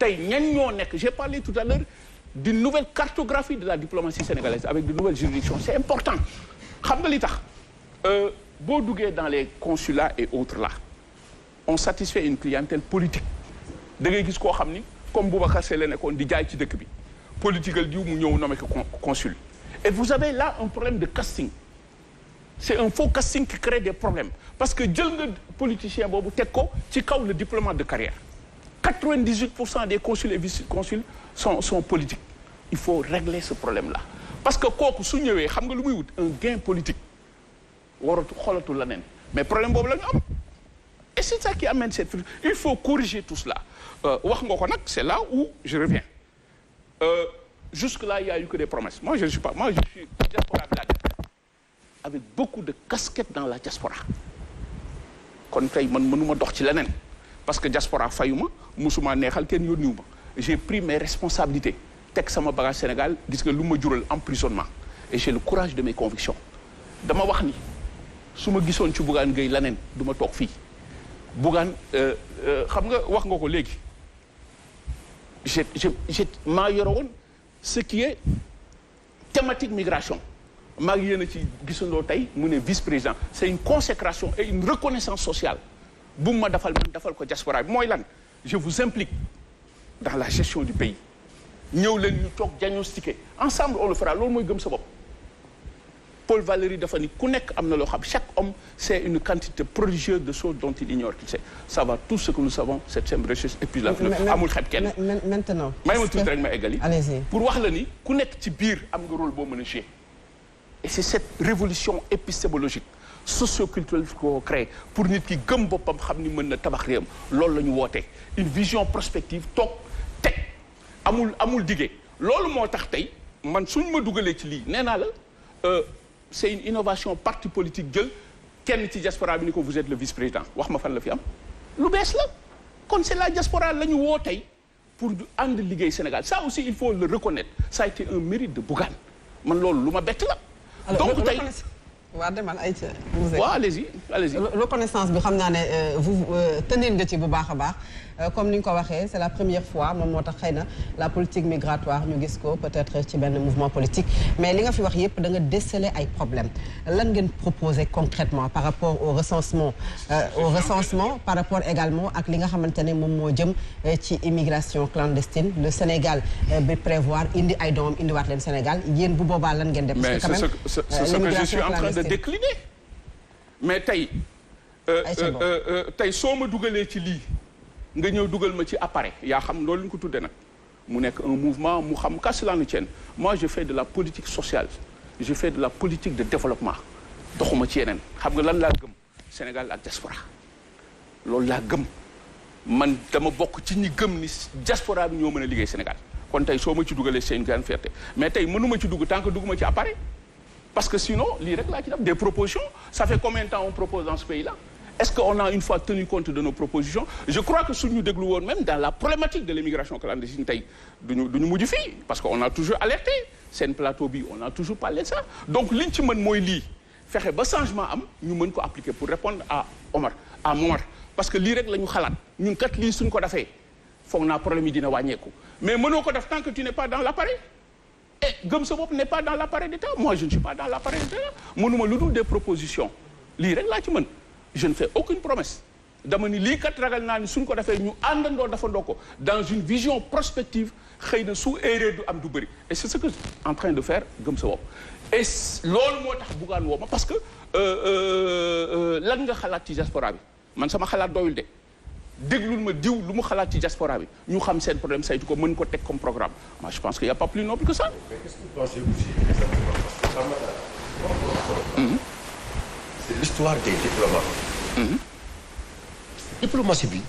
tey ñan ñoo nekk j'ai parlé tout à l'heure d'une nouvelle cartographie de la diplomatie sénégalaise avec de nouvelles juridictions c'est important xam nga li tax boo duggee dans les consulats et autres là on satisfait une clientèle politique da ngay gis koo xam ni comme Boubacar Seye la nekkoon di jaay ci dëkk bi political diw mu ñëw nommé ko consul et vous avez là un problème de casting c'est un faux casting qui crée des problèmes parce que jël nga politicien boobu teg ko ci kaw le diplomate de carrière 98% des consuls et vice-consuls sont politiques il faut régler ce problème-là parce que kooku su ñëwee xam nga lu muy wut un gain politique waratu xoolatu la neen mais problème boobu la ñu am et c'est ça qui amène cette il faut corriger tout cela wax nga ko nag c'est là où je reviens jusque-là il y a eu que des promesses moi je suis diaspora bi laa def avec beaucoup de casquettes dans la diaspora kon tey man mënuma dox ci leneen parce que diaspora fayuma musuma neexal kenn yónniwu ma j'ai pris mes responsabilités teg sama bagage Sénégal gis nga lu ma jural emprisonnement et j'ai le courage de mes convictions dama wax ni su ma gisoon ci Bougane Gueye leneen du ma toog fii Bougane xam nga wax nga ko léegi j'ai maa yore woon ce qui est thématique migration maa ngi yéen a ci gisandoo tey mu ne vice-président c'est une consécration et une reconnaissance sociale bu ma defal man defal ko diaspora bi mooy lan je vous implique dans la gestion du pays ñëw leen ñu toog diagnostiquer ensemble on le fera loolu mooy gëm sa bopp Paul Valéry dafa ni ku nekk am na loo xam chaque homme c'est une quantité prodigieuse de choses dont il ignore qu'il sait savoir tout ce que nous savons cette simple recherche et puis la amul xeeb kenn maintenant may ma tuuti rek ma eggali allez-y pour wax la ni ku nekk ci biir am nga rôle boo mën a jouer et c'est cette révolution épistémologique socio-culturelle qu'on crée pour nit ki gëm boppam xam ni mën na tabax réewam loolu la ñu woote une vision prospective toog teg amul diggee loolu moo tax tey man suñ ma dugalee ci lii nee naa la c'est une innovation parti politique jël kenn ci diaspora bi ni ko vous êtes le vice-président wax ma fan la fi am lu bees la kon c'est la diaspora la ñu woo tey pour ànd liggéey Sénégal ça aussi il faut le reconnaître ça a été un mérite de Bougane man loolu lu ma bett la donc tey waa demal ay ca waaw allez-y reconnaissance bi xam naa ne vous tenir nga ci bu baax a baax comme ni nga ko waxee c'est la première fois moom moo tax xëy na la politique migratoire ñu gis ko peut-être ci benn mouvement politique mais li nga fi wax yépp da nga déceler ay problèmes lan ngeen proposer concrètement par rapport au recensement par rapport également ak li nga xamante ne moom moo jëm ci immigration clandestine le Sénégal bi prévoir indi ay doomam indiwaat leen Sénégal yéen bu boobaa lan ngeen def parce que quand même c'est ce que je suis en train de décliner mais tey soo ma dugalee ci lii nga ñëw dugal ma ci appareil yaa xam loolu ñu ko tuddee nag mu nekk un mouvement mu xam qu'à cela ne tienne moi je fais de la politique sociale je fais de la politique de développement doxuma ci yeneen xam nga lan laa gëm Sénégal ak diaspora loolu laa gëm man dama bokk ci ñi gëm ni diaspora bi ñoo mën a liggéey Sénégal kon tey soo ma ci dugalee c'est une grande fierté mais tey mënuma ci dugg tant que dugguma ci appareil parce que sinon lii rek laa ci def des propositions ça fait combien de temps on propose dans ce pays-là est-ce qu'on a une fois tenu compte de nos propositions je crois que suñu déglu woon même dans la problématique de l'immigration clandestine tey duñu mujj fii parce que on a toujours alerté seen plateau bi on a toujours parlé de ça donc liñ ci mën mooy lii fexe ba changement am ñu mën ko appliquer pour répondre à Momar parce que lii rek la ñu xalaat ñun kat lii suñ ko defee foog naa problème yi dina wàññeeku mais mënoo ko def tant que tu n'es pas dans l'appareil et gëm sa bopp n'est pas dans l'appareil d'État moi je ne suis pas dans l'appareil d'État mënuma lu dul des propositions lii rek laa ci mën je ne fais aucune promesse dama ni lii kat ragal naa ni suñ ko defee ñu àndandoo defandoo ko dans une vision prospective xëy na su erreur du am du bëri et c'est ce que je suis en train de faire gëm sa bopp et loolu moo tax Bougane woo ma parce que lan nga xalaat ci diaspora bi man sama xalaat doyul de déglul ma diw lu mu xalaat ci diaspora bi ñu xam seen problème saytu ko mën ko teg comme programme moi je pense qu'il y a pas plus noble que ça. Mais qu'est-ce que vous pensez aussi exactement parce que c'est l'histoire des diplomates. Diplomatie bi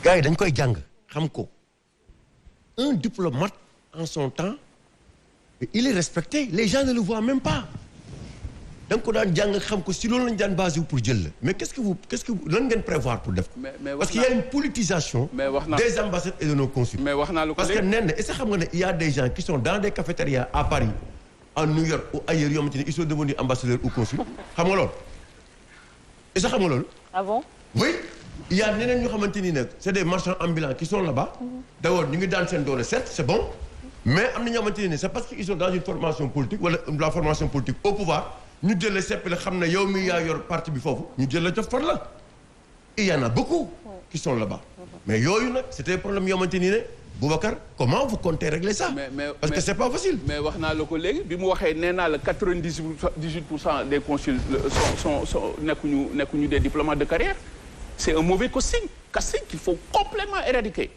gars yi dañ koy jàng xam ko un diplomate en son temps il est respecté les gens ne le voient même pas da nga ko daan jàng xam ko si loolu lañu daan basé pour jël la mais qu'est-ce que lan ngeen prévoir pour def ko parce qu'il y a une politisation des ambassades et de nos consuls mais wax naa la ko parce que nee na est-ce que xam nga ne il y a des gens qui sont dans des cafétérias à Paris en New York ou ailleurs yoo xamante ne ils sont devenus ambassadeurs ou consuls xam nga loolu est-ce que xam nga loolu ah bon oui il y a ñeneen ñu xamante ni nag c'est des marchands ambulants qui sont là-bas. D'abord ñu ngi daan seen doole certes c'est bon. mais am na ñoo xamante ni c'est parce que ils sont dans une formation politique wala la formation politique au pouvoir ñu jël la sepp la xam ne yow mi yaa yor parti bi foofu ñu jël la jox far la. il y en a beaucoup qui sont là-bas. mais yooyu nag c'était problème yoo xamante ni ne Boubacar comment vous comptez régler ça. parce que c'est pas facile. mais wax naa la ko léegi bi mu waxee nee naa la 98% des consuls sont nekkuñu des diplomates de carrière. c'est un mauvais casting qu'il faut complètement éradiquer.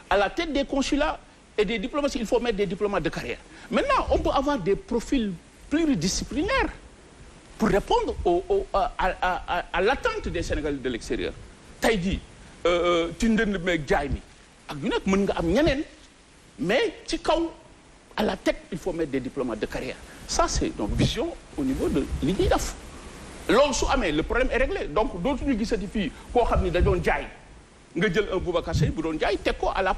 à la tête des consulats et des diplomaties il faut mettre des diplomates de carrière. maintenant on peut avoir des profils pluridisciplinaires pour répondre à l'attente des Sénégalais de l'extérieur. tey jii ci ndënd meeg jaay mi ak yu nekk mën nga am ñeneen mais ci kaw à la tête il faut mettre des diplomates de carrière ça c'est notre vision au niveau de li ñuy def loolu su amee le problème est réglé donc dootuñu gisati fii koo xam ni da doon jaay nga jël un Boubacar Seye bu doon jaay teg ko à la